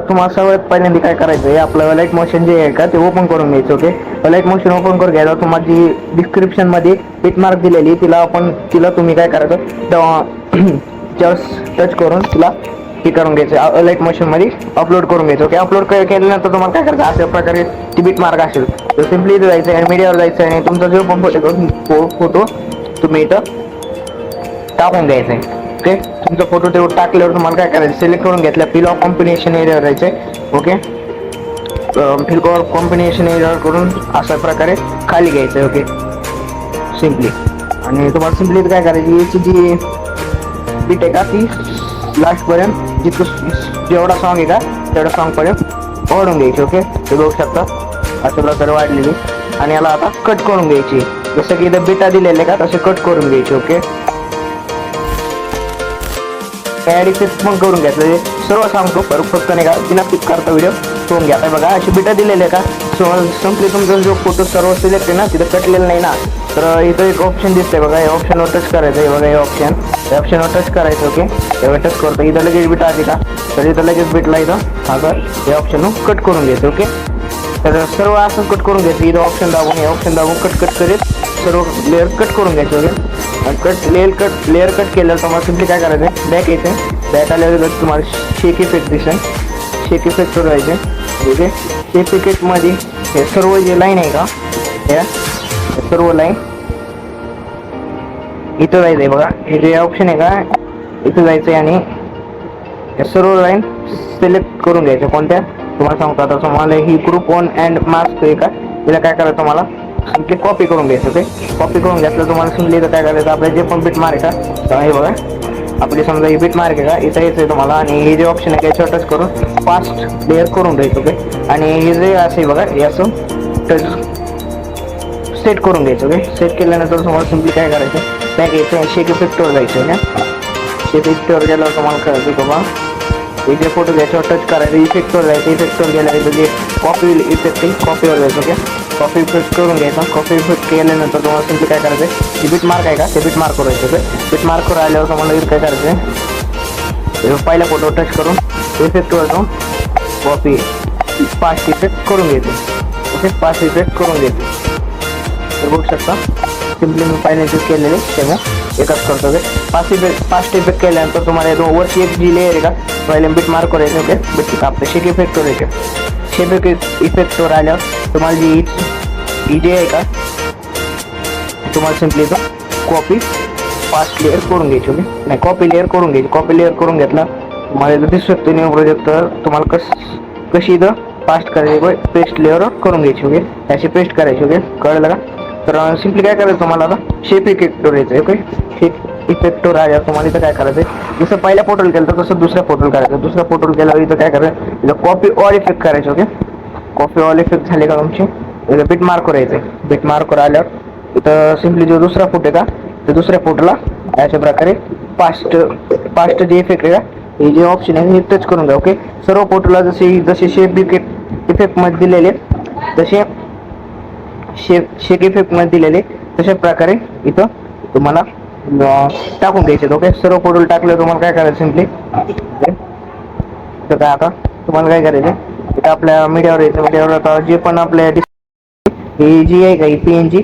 तुम्हाला सगळ्यात पहिल्यांदा काय करायचं आहे, आपलं लाईट मोशन जे आहे का ते ओपन करून घ्यायचं. ओके, लाईट मोशन ओपन करून घ्यायला तुम्हाला जी डिस्क्रिप्शन मध्ये टिक मार्क दिलेली तिला तुम्ही काय करायचं, जस्ट टच करून तिला हे करून घ्यायचं, लाईट मोशन मध्ये अपलोड करून घ्यायचं. ओके, अपलोड केल्यानंतर तुम्हाला काय करायचं, अशा प्रकारे ती बिट मार्क असेल तर सिम्पली इथं जायचं आणि मीडियावर जायचं आणि तुमचा जो पण फोटो तुम्ही इथं टाकून द्यायचा आहे. ओके, तुमचा फोटो तेवढं टाकल्यावर तुम्हाला काय करायचं, सिलेक्ट करून घेतल्या फिल ऑफ कॉम्बिनेशन एरियावर जायचं आहे. ओके, फिल ऑफ कॉम्बिनेशन एरियावर करून अशा प्रकारे खाली घ्यायचं आहे. Okay, simply. आणि तुम्हाला सिम्पली काय करायची, याची जी बीट आहे का ती लास्टपर्यंत जेवढा सॉन्ग आहे का तेवढा सॉन्गपर्यंत वाढून घ्यायची. ओके, ते बघू शकता अशा प्रकारे वाढलेली. आणि याला आता कट करून घ्यायची, जसं की इथं बीटा दिलेले का तसे कट करून घ्यायचे. ओके, ॲड इफेक्ट पण करून घ्यायचं, सर्व सांगतो फक्त नाही का बिना पिक करता व्हिडिओ करून घ्या. बघा अशी बिटा दिलेले का, संपली तुमचा जो फोटो सर्व सिलेक्ट आहे ना तिथं कटलेलं नाही ना, तर इथं एक ऑप्शन दिसतंय बघा, या ऑप्शनवर टच करायचं आहे. बघा हे ऑप्शनवर टच करायचं. ओके, तेव्हा टच करतो, इथं लगेच बिटा आली का, तर इथं लगेच बिटला इथं अगर हे ऑप्शन कट करून घ्यायचं. ओके, तर सर्व असं कट करून घ्यायचं, इथं ऑप्शन दाबून हे ऑप्शन दाबून कट करीत सर्व लेअर कट करून घ्यायचे. ओके, लेअर कट केल्यावर तुम्हाला सिम्पली काय करायचं, बॅक यायचं. बॅक आल्यावर तुम्हाला शेक इफेक्ट दिसेल, शेक इफेक्टवर जायचे. ओके, शेक इफेक्टमध्ये हे सर्व जे लाईन आहे का, या सर्व लाईन इथं जायचं आहे. बघा हे जे ऑप्शन आहे का इथं जायचं आहे आणि सर्व लाईन सिलेक्ट करून घ्यायच्या. कोणत्या तुम्हाला सांगतो, आता तुम्हाला ही ग्रुप 1 अँड मार्क्स आहे का, तिला काय करायचं तुम्हाला सिम्पली कॉपी करून घ्यायचं. ओके, कॉपी करून घेतलं तुम्हाला सिम्पली इथं काय करायचं, आपल्या जे पण बीट मार्क आहे का, हे बघा आपली समजा ही बीट मार्क आहे का इथं यायचं आहे तुम्हाला, आणि हे जे ऑप्शन आहे त्याच्यावर टच करून फास्ट लेअर करून द्यायचं. ओके, आणि हे जे असे बघा हे असं टच सेट करून घ्यायचं. ओके, सेट केल्यानंतर तुम्हाला सिम्पली काय करायचं, बॅक यायचं आणि शेक इफेक्टवर जायचं. ओके, शेक इफेक्टवर गेल्यावर तुम्हाला करायचं बाबा हे जे फोटो याच्यावर टच करायचं, इफेक्टवर जायचं. इफेक्टवर गेल्यावर जे कॉपी इफेक्ट आहे कॉपीवर जायचं. ओके, कॉपी इफेक्ट करून घ्यायचा. कॉपी इफेक्ट केल्यानंतर तुम्हाला सिम्पली काय करायचं, जे बीट मार्क आहे का ते बीट मार्क करायचं. ओके, बीट मार्कवर आल्यावर तुम्हाला काय करायचं, पहिल्या फोटोवर टच करून इफेक्टवर जाऊन कॉपी फास्ट इफेक्ट करून घ्यायचं. ओके, फास्ट इफेक्ट करून घ्यायचं. तर बघू शकता सिम्पली मी फायनल केलेले तेव्हा एकच करतो. फास्ट इफेक्ट केल्यानंतर तुम्हाला वरची एक जी लेअर आहे का पहिले बीट मार्क करायचं. ओके, बीट आपलं शेक इफेक्टवर येते. शेक इफेक्टवर आल्यावर तुम्हाला जी जे आहे का तुम्हाला सिम्पली इथं कॉपी फास्ट लेअर करून घ्यायची. ओके, नाही कॉपी लेअर करून घ्यायची. कॉपी लेअर करून घेतला तुम्हाला इथं दिसू शकते न्यू प्रोजेक्ट, तर तुम्हाला कशी इथं फास्ट करायची, पेस्ट लेअर करून घ्यायची. ओके, अशी पेस्ट करायची. ओके, कळलं का, तर सिम्पली काय करायचं तुम्हाला आता शेप इफेक्टवर यायचं. ओके, शेप इफेक्टवर आल्यावर तुम्हाला इथं काय करायचं, जसं पहिल्या फोटोला केलं तर तसं दुसऱ्या फोटोला करायचं. दुसऱ्या फोटोला केल्यावर इथं काय करायचं, इथं कॉपी ऑल इफेक्ट करायचं. ओके, कॉपी ऑल इफेक्ट झाले का तुमची, इथं बीट मार्कवर यायचं. बीट मार्कवर आल्यावर इथं सिम्पली जो दुसरा फोटो आहे का ते दुसऱ्या फोटोला अशा प्रकारे फास्ट जे इफेक्ट आहे का हे जे ऑप्शन आहे हे टच करून घ्या. ओके, सर्व फोटोला जसे शेप इफेक्टमध्ये दिलेले तसे शेक इफेक्टमध्ये दिलेले तशा प्रकारे इथं तुम्हाला टाकून द्यायचे. ओके, सर्व फोटोला टाकले तुम्हाला काय करायचं सिम्पली तर काय आता तुम्हाला काय करायचं, इथं आपल्या मीडियावर यायचं. मीडियावर आता जे पण आपल्या ही जी आहे का ही पीएनजी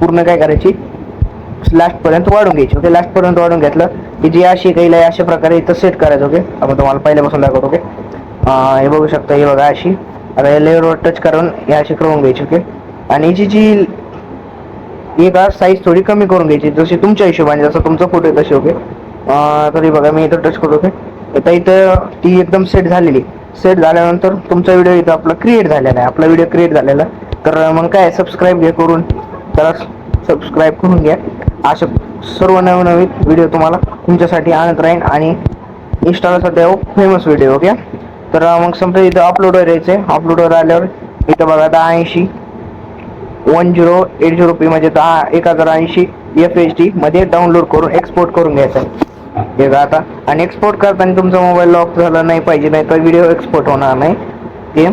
पूर्ण काय करायची लास्टपर्यंत वाढून घ्यायची. ओके, लास्टपर्यंत वाढून घेतलं की जी अशी काही अशा प्रकारे इथं सेट करायचं. ओके, आपण तुम्हाला पहिल्यापासून दाखवतो. ओके, हे बघू शकता, हे बघा अशी आता या लेअरवर टच करून हे अशी करून घ्यायची. ओके, आणि याची जी एक साईज थोडी कमी करून घ्यायची जशी तुमच्या हिशोबाने, जसं तुमचा फोटो आहे तसे. ओके, तरी बघा मी इथं टच करतो. ओके, आता इथं ती एकदम सेट झालेली. सेट झाल्यानंतर तुमचा व्हिडिओ इथं आपला क्रिएट झालेला आहे. आपला व्हिडिओ क्रिएट झालेला, तर मग काय सबस्क्राईब घ्या करून, तर सबस्क्राईब करून घ्या. असे सर्व नवनवीन व्हिडिओ तुम्हाला तुमच्यासाठी आणत राहीन आणि इंस्टाला सध्या फेमस व्हिडिओ. ओके, तर मग समजा इथं अपलोडवर यायचं. अपलोडवर आल्यावर इथं बघा 1080p म्हणजे 1080 FHD मध्ये डाउनलोड करून एक्सपोर्ट करून घ्यायचं हे आता. आणि एक्सपोर्ट करताना तुमचा मोबाईल लॉक झाला नाही पाहिजे, नाही तर व्हिडिओ एक्सपोर्ट होणार नाही. ते